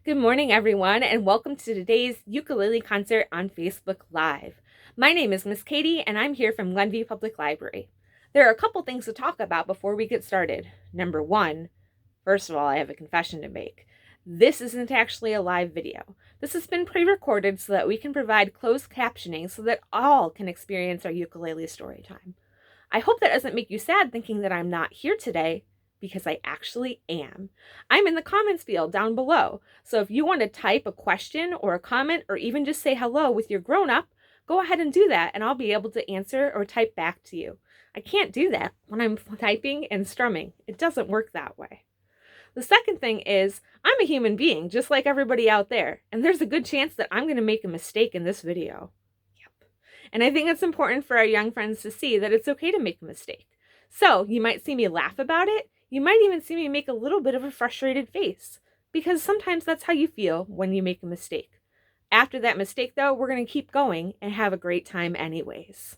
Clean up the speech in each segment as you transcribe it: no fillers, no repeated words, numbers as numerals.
Good morning, everyone, and welcome to today's ukulele concert on Facebook Live. My name is Miss Katie, and I'm here from Glenview Public Library. There are a couple things to talk about before we get started. Number one, first of all, I have a confession to make. This isn't actually a live video. This has been pre-recorded so that we can provide closed captioning so that all can experience our ukulele story time. I hope that doesn't make you sad thinking that I'm not here today, because I actually am. I'm in the comments field down below, so if you want to type a question or a comment or even just say hello with your grown-up, go ahead and do that and I'll be able to answer or type back to you. I can't do that when I'm typing and strumming. It doesn't work that way. The second thing is, I'm a human being just like everybody out there, and there's a good chance that I'm going to make a mistake in this video. And I think it's important for our young friends to see that it's okay to make a mistake. So you might see me laugh about it. You might even see me make a little bit of a frustrated face, because sometimes that's how you feel when you make a mistake. After that mistake, though, we're going to keep going and have a great time anyways.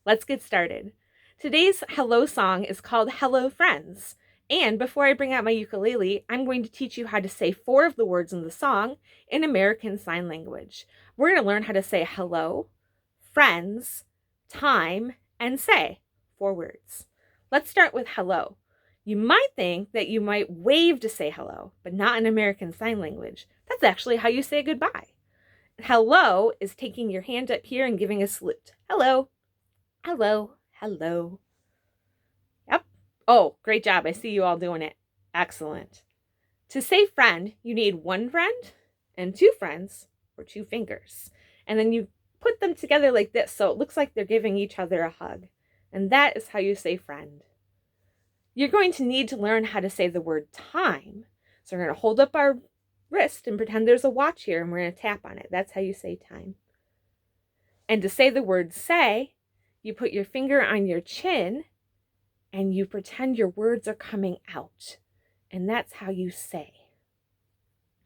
Let's get started. Today's hello song is called Hello Friends. And before I bring out my ukulele, I'm going to teach you how to say 4 of the words in the song in American Sign Language. We're going to learn how to say hello, friends, time, and say 4 words. Let's start with hello. You might think that you might wave to say hello, but not in American Sign Language. That's actually how you say goodbye. Hello is taking your hand up here and giving a salute. Hello, hello, hello. Yep. Oh, great job. I see you all doing it. Excellent. To say friend, you need 1 friend and 2 friends or 2 fingers. And then you put them together like this so it looks like they're giving each other a hug. And that is how you say friend. You're going to need to learn how to say the word time. So we're going to hold up our wrist and pretend there's a watch here and we're going to tap on it. That's how you say time. And to say the word say, you put your finger on your chin and you pretend your words are coming out. And that's how you say.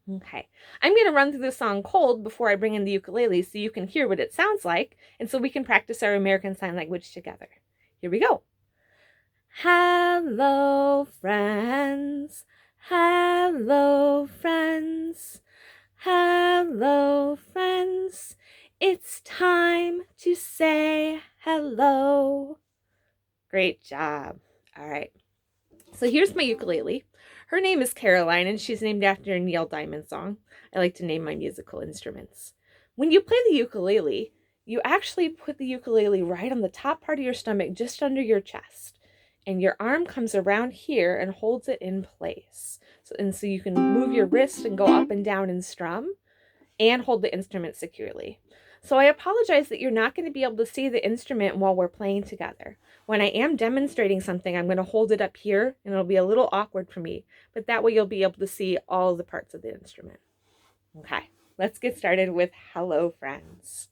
Okay, I'm going to run through the song cold before I bring in the ukulele so you can hear what it sounds like and so we can practice our American Sign Language together. Here we go. Hello, friends. Hello, friends. Hello, friends. It's time to say hello. Great job. All right. So here's my ukulele. Her name is Caroline, and she's named after a Neil Diamond song. I like to name my musical instruments. When you play the ukulele, you actually put the ukulele right on the top part of your stomach, just under your chest. And your arm comes around here and holds it in place. So you can move your wrist and go up and down and strum and hold the instrument securely. So I apologize that you're not going to be able to see the instrument while we're playing together. When I am demonstrating something, I'm going to hold it up here and it'll be a little awkward for me, but that way you'll be able to see all the parts of the instrument. Okay, let's get started with Hello Friends.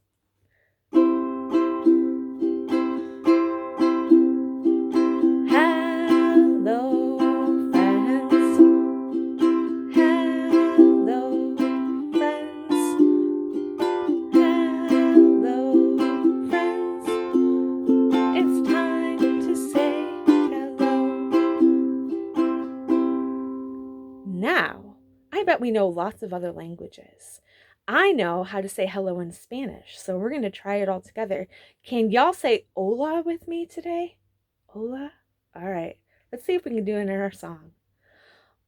Now, I bet we know lots of other languages. I know how to say hello in Spanish, so we're going to try it all together. Can y'all say hola with me today? Hola? All right. Let's see if we can do it in our song.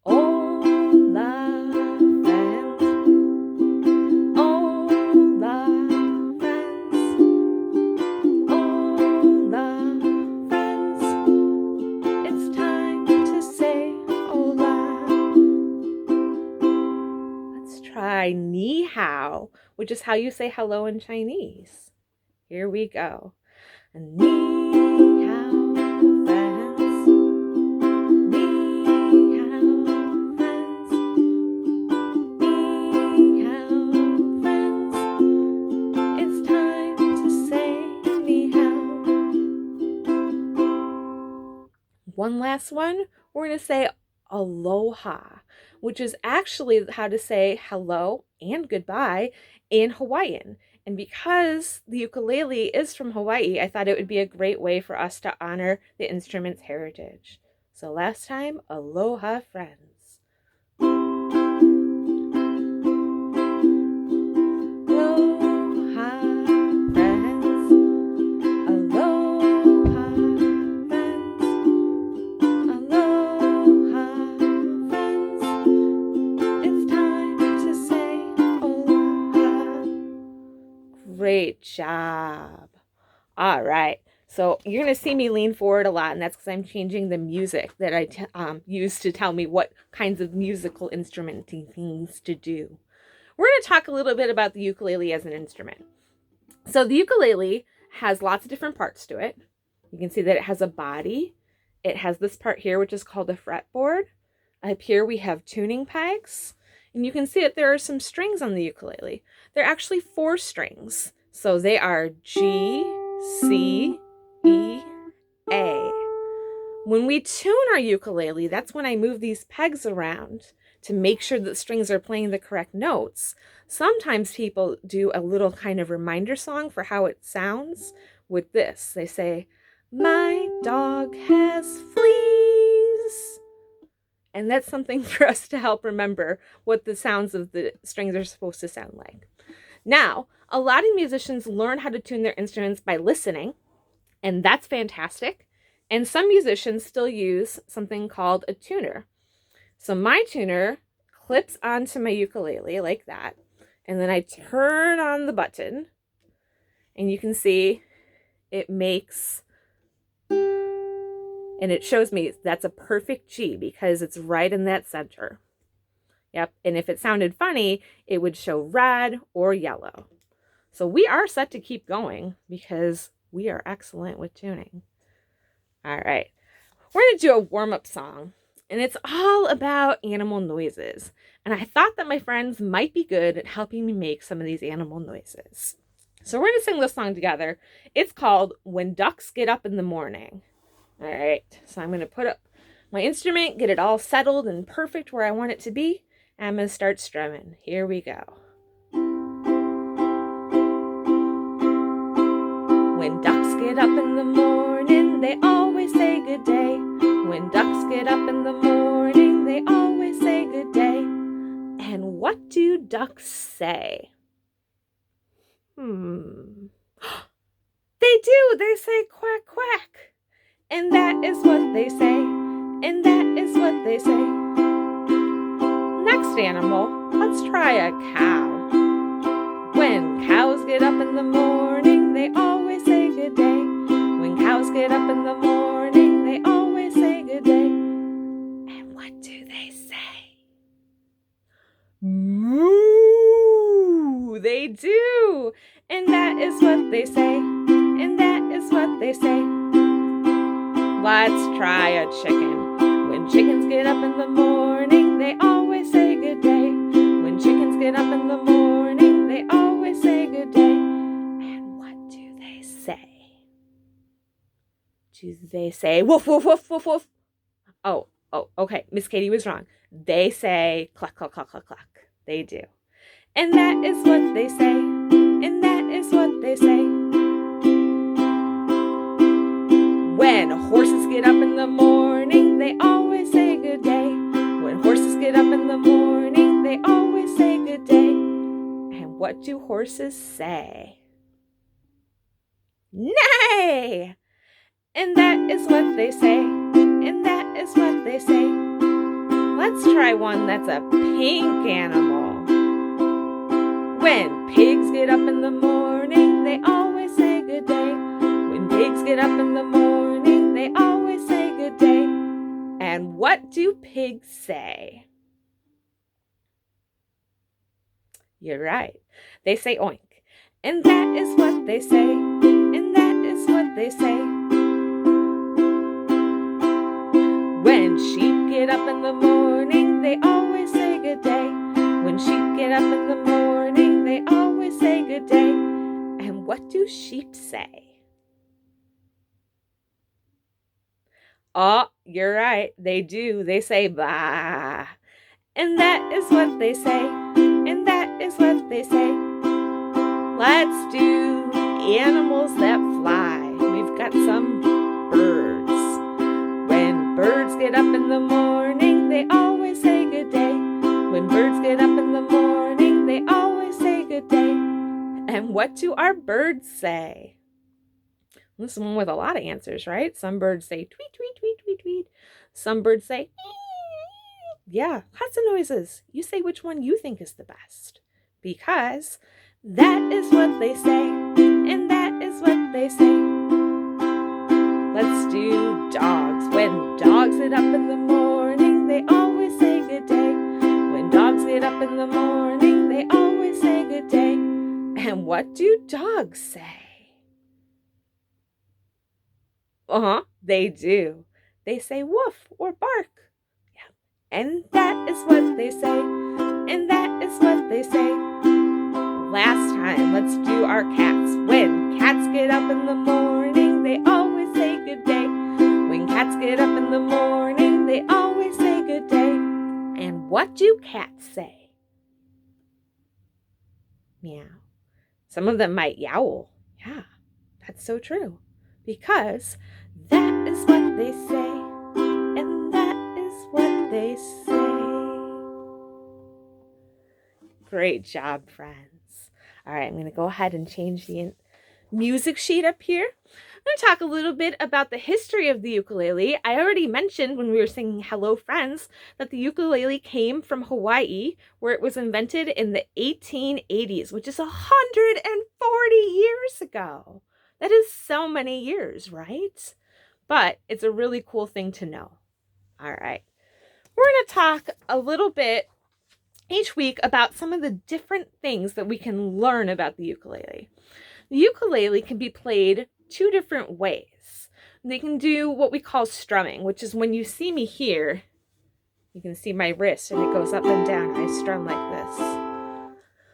Hola, friends. Hola, friends. Hola, friends. It's time to say hola. Let's try ni hao, which is how you say hello in Chinese. Here we go. Ni hao, friends. Ni hao, friends. Ni hao, friends. It's time to say ni hao. One last one. We're going to say aloha, which is actually how to say hello and goodbye in Hawaiian. And because the ukulele is from Hawaii, I thought it would be a great way for us to honor the instrument's heritage. So last time, aloha, friends. Great job. All right. So you're going to see me lean forward a lot, and that's because I'm changing the music that I use to tell me what kinds of musical instrumenting things to do. We're going to talk a little bit about the ukulele as an instrument. So the ukulele has lots of different parts to it. You can see that it has a body. It has this part here, which is called a fretboard. Up here we have tuning pegs. And you can see that there are some strings on the ukulele. There are actually 4 strings. So they are G, C, E, A. When we tune our ukulele, that's when I move these pegs around to make sure that strings are playing the correct notes. Sometimes people do a little kind of reminder song for how it sounds with this. They say, "My dog has fleas." And that's something for us to help remember what the sounds of the strings are supposed to sound like. Now, a lot of musicians learn how to tune their instruments by listening, and that's fantastic. And some musicians still use something called a tuner. So my tuner clips onto my ukulele like that, and then I turn on the button, and you can see it makes, and it shows me that's a perfect G because it's right in that center. Yep, and if it sounded funny, it would show red or yellow. So we are set to keep going because we are excellent with tuning. All right, we're going to do a warm-up song, and it's all about animal noises. And I thought that my friends might be good at helping me make some of these animal noises. So we're going to sing this song together. It's called "When Ducks Get Up in the Morning." All right, so I'm going to put up my instrument, get it all settled and perfect where I want it to be, and I'm going to start strumming. Here we go. When ducks get up in the morning, they always say good day. When ducks get up in the morning, they always say good day. And what do ducks say? They do. They say quack, quack. And that is what they say. And that is what they say. Next animal, let's try a cow. When cows get up in the morning, they always say good day. When cows get up in the morning, they always say good day. And what do they say? Moo! They do. And that is what they say. And that is what they say. Let's try a chicken. When chickens get up in the morning, they always say good day. When chickens get up in the morning, they always say good day. And what do they say? Do they say woof, woof, woof, woof, woof? Oh, okay. Miss Katie was wrong. They say cluck, cluck, cluck, cluck, cluck. They do. And that is what they say. And that is what they say. When horses get up in the morning, they always say good day. When horses get up in the morning, they always say good day. And what do horses say? Neigh! And that is what they say. And that is what they say. Let's try one that's a pink animal. When pigs get up in the morning, they always say good day. When pigs get up in the morning, they always say good day. And what do pigs say? You're right. They say oink. And that is what they say. And that is what they say. When sheep get up in the morning, they always say good day. When sheep get up in the morning, they always say good day. And what do sheep say? Oh, you're right. They do. They say baa. And that is what they say. And that is what they say. Let's do animals that fly. We've got some birds. When birds get up in the morning, they always say good day. When birds get up in the morning, they always say good day. And what do our birds say? This is one with a lot of answers, right? Some birds say tweet, tweet, tweet, tweet, tweet. Some birds say, yeah, lots of noises. You say which one you think is the best, because That is what they say, and that is what they say. Let's do dogs. When dogs get up in the morning, they always say good day. When dogs get up in the morning, they always say good day. And what do dogs say? They do. They say woof or bark. Yeah. And that is what they say, and that is what they say. Last time, let's do our cats. When cats get up in the morning, they always say good day. When cats get up in the morning, they always say good day. And what do cats say? Meow. Some of them might yowl. Yeah, that's so true. Because that is what they say, and that is what they say. Great job, friends. All right, I'm going to go ahead and change the music sheet up here. I'm going to talk a little bit about the history of the ukulele. I already mentioned when we were singing Hello Friends that the ukulele came from Hawaii, where it was invented in the 1880s, which is 140 years ago. That is so many years, right? But it's a really cool thing to know. All right. We're going to talk a little bit each week about some of the different things that we can learn about the ukulele. The ukulele can be played two different ways. They can do what we call strumming, which is when you see me here, you can see my wrist and it goes up and down. I strum like this.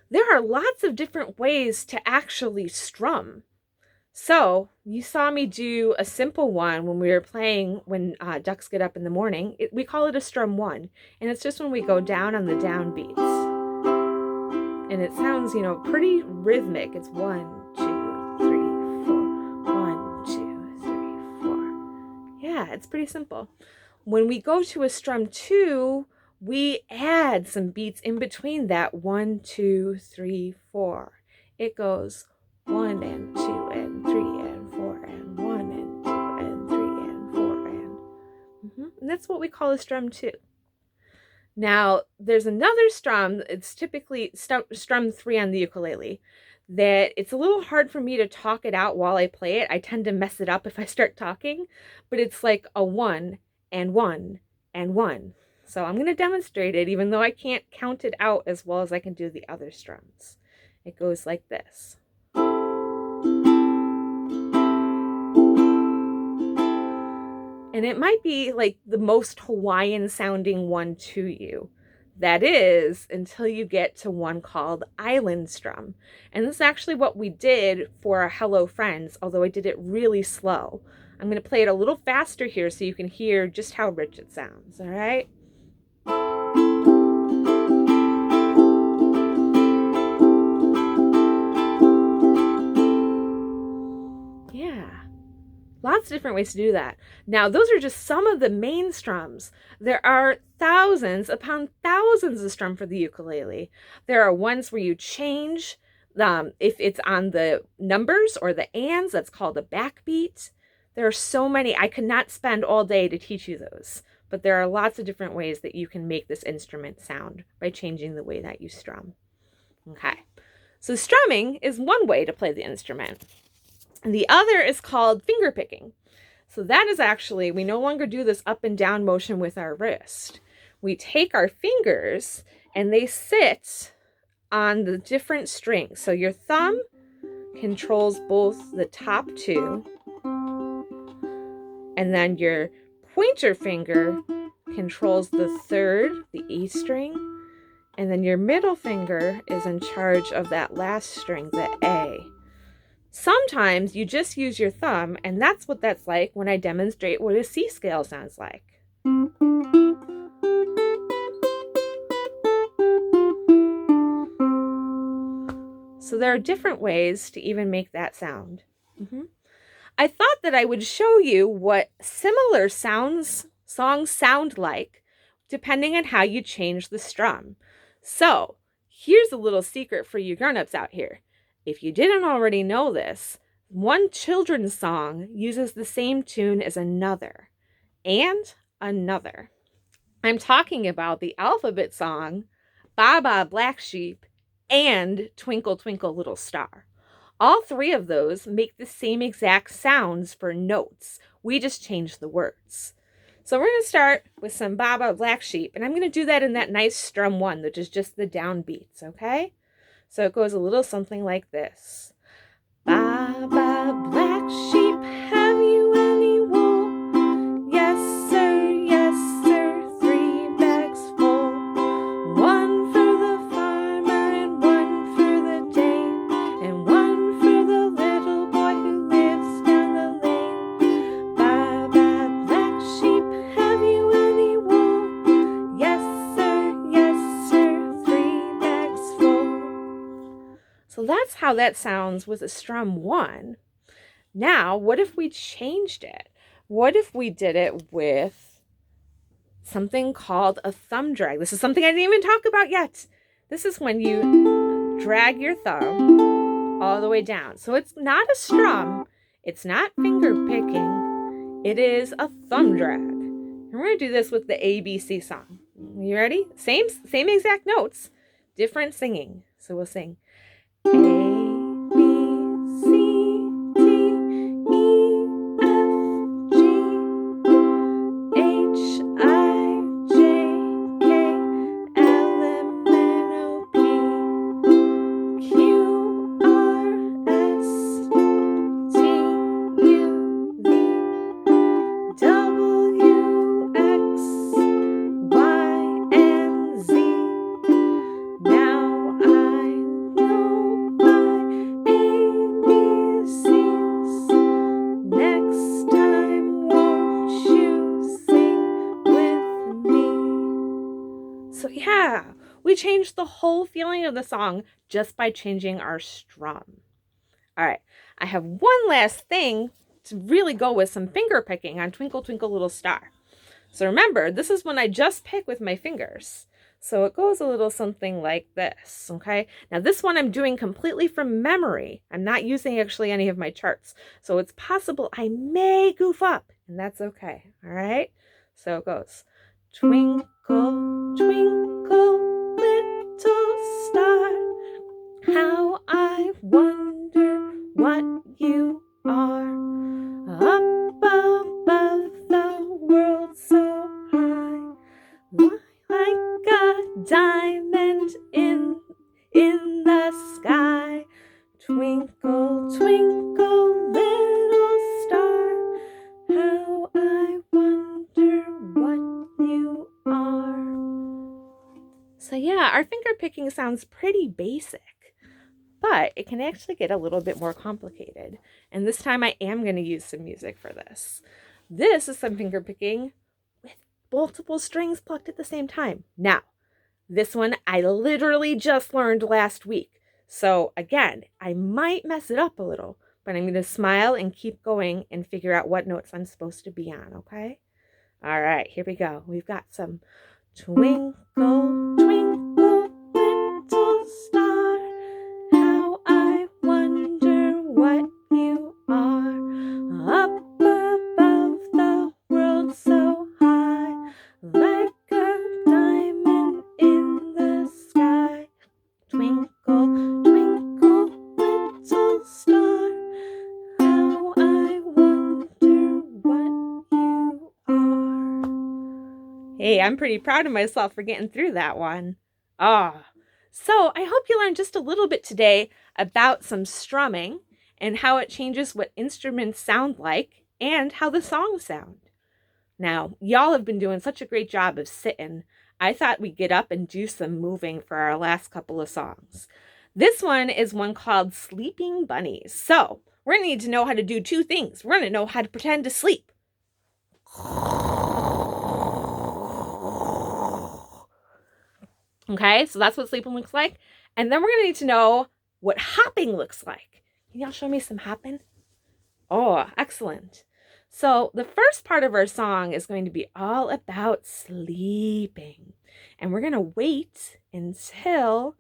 There are lots of different ways to actually strum. So you saw me do a simple one when we were playing when ducks get up in the morning. We call it a strum one, and it's just when we go down on the down beats. And it sounds, pretty rhythmic. It's 1, 2, 3, 4. 1, 2, 3, 4. Yeah, it's pretty simple. When we go to a strum 2, we add some beats in between that 1, 2, 3, 4. It goes 1 and 2 and 3 and 4 and 1 and 2 and 3 and 4 and that's what we call a strum 2. Now, there's another strum, it's typically strum 3 on the ukulele, that it's a little hard for me to talk it out while I play it. I tend to mess it up if I start talking, but it's like a 1 and 1 and 1. So I'm going to demonstrate it, even though I can't count it out as well as I can do the other strums. It goes like this. And it might be like the most Hawaiian sounding one to you. That is, until you get to one called Island Strum. And this is actually what we did for our Hello Friends, although I did it really slow. I'm going to play it a little faster here so you can hear just how rich it sounds, all right? Yeah. Lots of different ways to do that. Now, those are just some of the main strums. There are thousands upon thousands of strum for the ukulele. There are ones where you change if it's on the numbers or the ands, that's called a backbeat. There are so many. I could not spend all day to teach you those, but there are lots of different ways that you can make this instrument sound by changing the way that you strum. Okay, so strumming is one way to play the instrument. And the other is called finger picking. So that is actually, we no longer do this up and down motion with our wrist. We take our fingers and they sit on the different strings. So your thumb controls both the top two, and then your pointer finger controls the third, the E string, and then your middle finger is in charge of that last string, the A. Sometimes you just use your thumb, and that's what that's like when I demonstrate what a C scale sounds like. So there are different ways to even make that sound. I thought that I would show you what similar songs sound like depending on how you change the strum. So here's a little secret for you grown-ups out here. If you didn't already know this, one children's song uses the same tune as another and another. I'm talking about the alphabet song, Baa Baa Black Sheep and Twinkle, Twinkle, Little Star. All three of those make the same exact sounds for notes. We just change the words. So we're going to start with some Baba Black Sheep, and I'm going to do that in that nice strum one, which is just the downbeats, okay? So it goes a little something like this. Baba Black Sheep, have you any wool? Yes sir, 3 bags full. One for the farmer and one for the dame, and one for the little boy who lives down the lane. Baba Black Sheep, have you any wool? Yes sir, 3 bags full. So that's how that sounds with a strum one. Now, what if we changed it? What if we did it with something called a thumb drag? This is something I didn't even talk about yet. This is when you drag your thumb all the way down. So it's not a strum. It's not finger picking. It is a thumb drag. And we're going to do this with the ABC song. You ready? Same exact notes, different singing. So we'll sing A, B, C, D, E, F, G, H, I, J, K, L, M, N, O, P, Q, R, S, T, U, V, W, X, Y, and Z. Now I know my ABCs. Next time, won't you sing with me? So yeah, we changed the whole feeling of the song just by changing our strum. All right, I have one last thing to really go with some finger picking on Twinkle, Twinkle, Little Star. So remember, this is when I just pick with my fingers. So it goes a little something like this, okay? Now this one I'm doing completely from memory. I'm not using actually any of my charts. So it's possible I may goof up, and that's okay, all right? So it goes, twinkle, twinkle, little star, how I wonder what you are. Up above the world so high, like a diamond in the sky. Twinkle, twinkle, little star, how I wonder what you are. So yeah, our finger picking sounds pretty basic, but it can actually get a little bit more complicated. And this time I am going to use some music for this. This is some finger picking with multiple strings plucked at the same time. Now, this one I literally just learned last week. So again, I might mess it up a little, but I'm going to smile and keep going and figure out what notes I'm supposed to be on, okay? All right, here we go. We've got some twinkle, twinkle, little star, how I wonder what you are. Up above the world so high, like a diamond in the sky. Twinkle, twinkle, little star, how I wonder what you are. Hey, I'm pretty proud of myself for getting through that one. So I hope you learned just a little bit today about some strumming and how it changes what instruments sound like and how the songs sound. Now, y'all have been doing such a great job of sitting. I thought we'd get up and do some moving for our last couple of songs. This one is one called Sleeping Bunnies. So we're going to need to know how to do two things. We're going to know how to pretend to sleep. Okay, so that's what sleeping looks like. And then we're going to need to know what hopping looks like. Can y'all show me some hopping? Oh, excellent. So the first part of our song is going to be all about sleeping. And we're going to wait until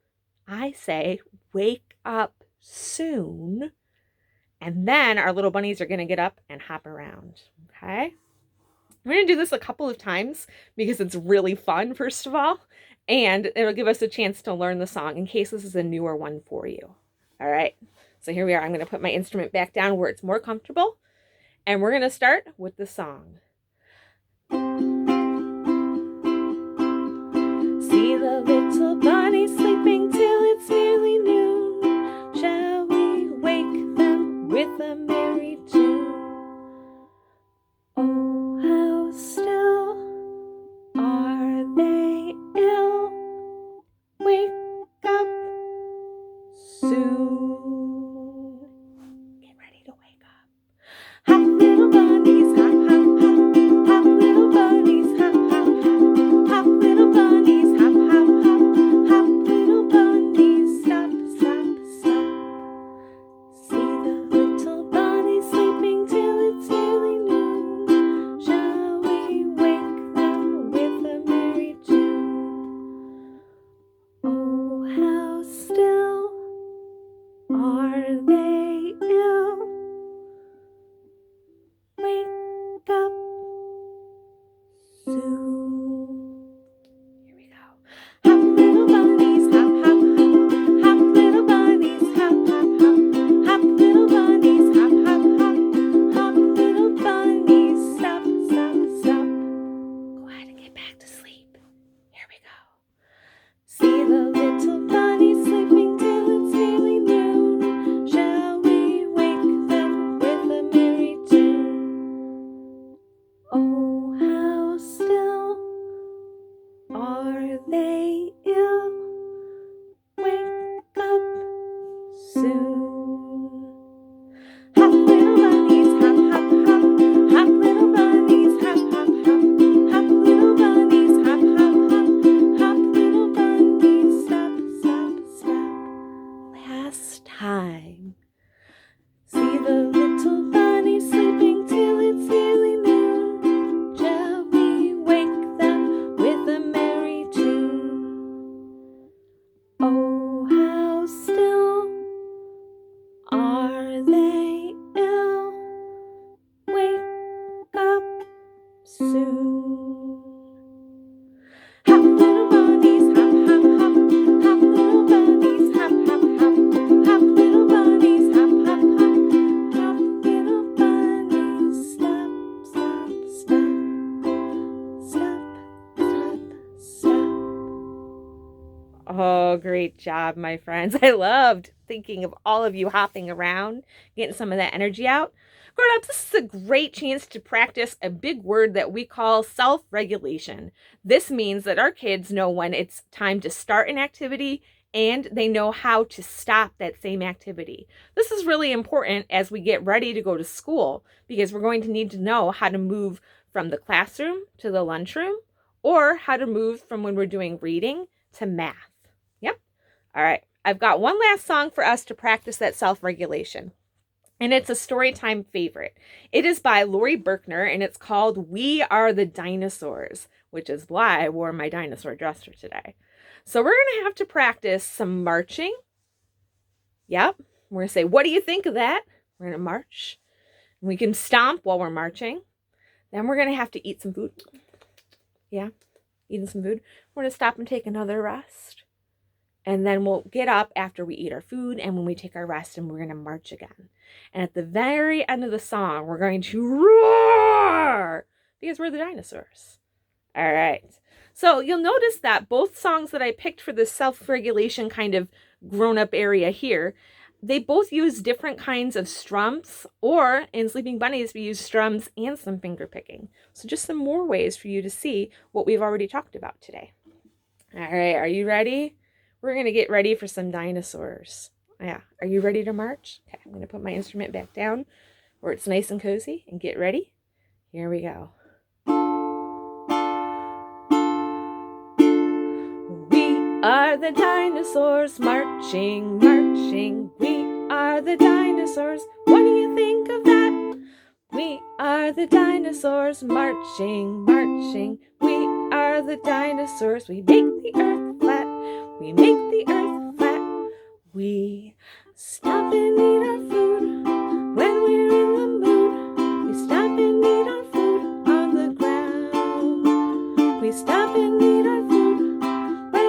I say, wake up soon. And then our little bunnies are going to get up and hop around. Okay? We're going to do this a couple of times because it's really fun, first of all. And it'll give us a chance to learn the song in case this is a newer one for you. All right, so here we are. I'm going to put my instrument back down where it's more comfortable, and we're going to start with the song. See the little bunny sleeping till it's nearly noon. Shall we wake them with a merry tune? Oh, how still are they ill? Wake up soon. Get ready to wake up. Hop little bunnies, hop, hop, hop. Hop little bunnies, hop, hop, hop. Hop little bunnies, hop, hop, hop. Hop little bunnies, stop, stop, stop. See the little bunny sleeping till it's nearly noon. Shall we wake them with a merry tune? Oh, how still are they ill? Wake up soon. Here we go. Hop little bunnies, hop, hop, hop. Hop little bunnies, hop, hop, hop. Hop little bunnies, hop, hop, hop. Hop little bunnies, stop, stop, stop. Go ahead and get back to sleep. Here we go. See the little bunny sleeping till it's nearly noon. Shall we wake them with a merry tune? Oh, how still are they ill? Wake up soon. Hop little bunnies, hop, hop, hop. Hop little bunnies, hop, hop, hop. Hop little bunnies, hop, hop, hop. Hop little bunnies, stop, stop, stop. Last time. See the little bunny sleeping till it's nearly noon. Shall we wake them with a merry tune? Oh, how still are they ill? Wake up soon. Hop little bunnies, hop, hop, hop. Hop little bunnies, hop, hop, hop. Hop little bunnies, hop, hop, hop. Hop little bunnies, stop, stop, stop. Stop, stop, stop. Oh, great job, my friends. I loved thinking of all of you hopping around, getting some of that energy out. Grown-ups, this is a great chance to practice a big word that we call self-regulation. This means that our kids know when it's time to start an activity and they know how to stop that same activity. This is really important as we get ready to go to school because we're going to need to know how to move from the classroom to the lunchroom or how to move from when we're doing reading to math. Yep. All right. I've got one last song for us to practice that self-regulation. And it's a storytime favorite. It is by Lori Berkner, and it's called We Are the Dinosaurs, which is why I wore my dinosaur dresser today. So we're going to have to practice some marching. Yep. We're going to say, what do you think of that? We're going to march. We can stomp while we're marching. Then we're going to have to eat some food. Yeah, eating some food. We're going to stop and take another rest. And then we'll get up after we eat our food and when we take our rest, and we're going to march again. And at the very end of the song, we're going to roar because we're the dinosaurs. All right. So you'll notice that both songs that I picked for this self-regulation kind of grown-up area here, they both use different kinds of strums, or in Sleeping Bunnies, we use strums and some finger picking. So just some more ways for you to see what we've already talked about today. All right. Are you ready? We're going to get ready for some dinosaurs. Yeah. Are you ready to march? Okay. I'm going to put my instrument back down where it's nice and cozy and get ready. Here we go. We are the dinosaurs marching, marching. We are the dinosaurs. What do you think of that? We are the dinosaurs marching, marching. We are the dinosaurs. We make the earth flat. We make the earth flat. We stop and eat our food when we're in the mood. We stop and eat our food on the ground. We stop and eat our food when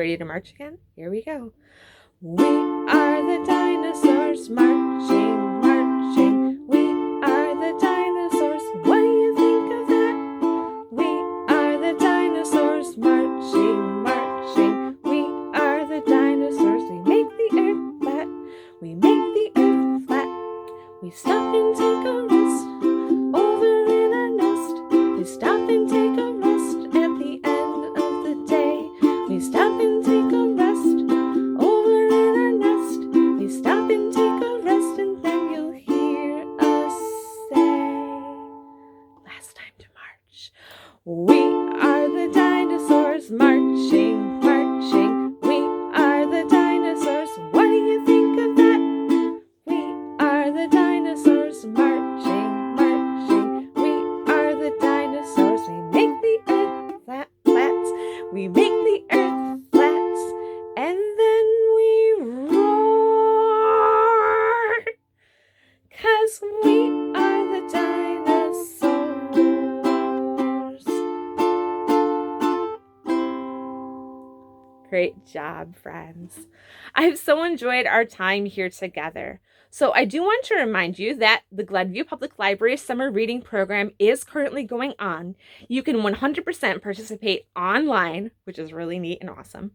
ready to march again? Here we go. We are the dinosaurs marching, marching. We are the dinosaurs. What do you think of that? We are the dinosaurs marching, marching. We are the dinosaurs. We make the earth flat. We make the earth flat. We stop and take a rest over in our nest. We stop and take a rest at the end of the day. We stop and take a rest over in our nest. We stop and take a rest, and then you'll hear us say, last time to march. We are the dinosaurs marching, marching. We are the dinosaurs. What do you think of that? We are the dinosaurs marching, marching. We are the dinosaurs. We make the earth flat, flats. We make the earth flats, and then we roar, 'cause we are the dinosaurs. Great job, friends. I've so enjoyed our time here together. So I do want to remind you that the Glenview Public Library Summer Reading Program is currently going on. You can 100% participate online, which is really neat and awesome.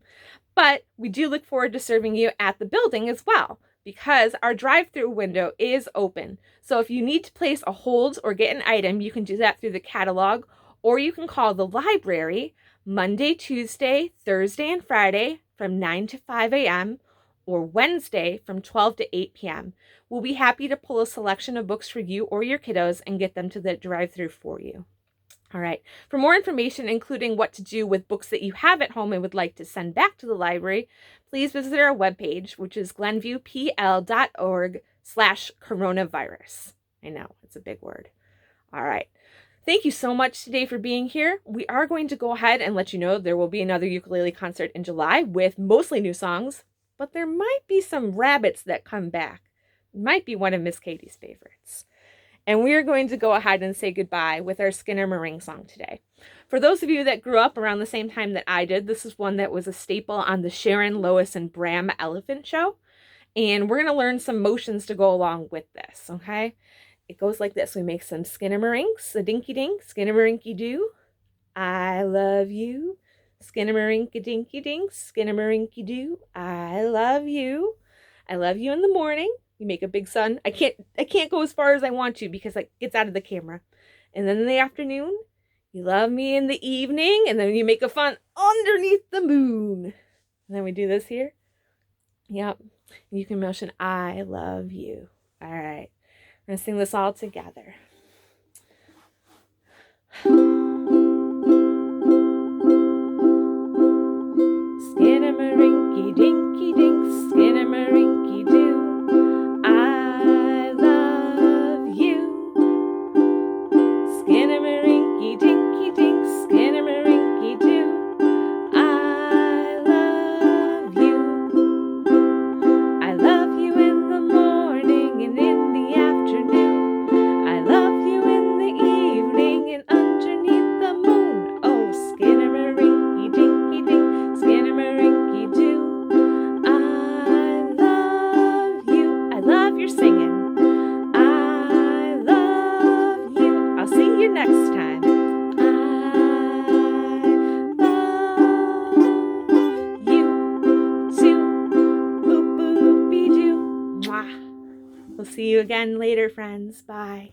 But we do look forward to serving you at the building as well, because our drive-through window is open. So if you need to place a hold or get an item, you can do that through the catalog, or you can call the library Monday, Tuesday, Thursday, and Friday from 9 to 5 a.m., or Wednesday from 12 to 8 p.m. We'll be happy to pull a selection of books for you or your kiddos and get them to the drive-thru for you. All right. For more information, including what to do with books that you have at home and would like to send back to the library, please visit our webpage, which is glenviewpl.org/coronavirus. I know, it's a big word. All right. Thank you so much today for being here. We are going to go ahead and let you know there will be another ukulele concert in July with mostly new songs, but there might be some rabbits that come back. It might be one of Miss Katie's favorites. And we are going to go ahead and say goodbye with our Skinner Meringue song today. For those of you that grew up around the same time that I did, this is one that was a staple on the Sharon, Lois, and Bram Elephant Show. And we're going to learn some motions to go along with this, okay? It goes like this. We make some Skinner Meringues, a dinky dink, Skinner Merinky doo. I love you. Skinner Merinky dinky dink, Skinner Merinky doo. I love you. I love you in the morning. You make a big sun. I can't go as far as I want to because it gets out of the camera. And then in the afternoon, you love me in the evening, and then you make a fun underneath the moon. And then we do this here. Yep. You can motion I love you. All right. We're going to sing this all together. Skinnamarink dinky dink, skinnamarink doo. I love you. Skinnamarink dinky dink, skinnamarink doo. I love you. I love you in the morning and in the afternoon. I love you in the evening and underneath the moon. Oh, skinnamarink dinky dink, skinnamarink doo. I love you. I love your singing. I love you. I'll see you next time. I love you too. Boop boop be doo. Mwah. We'll see you again later, friends. Bye.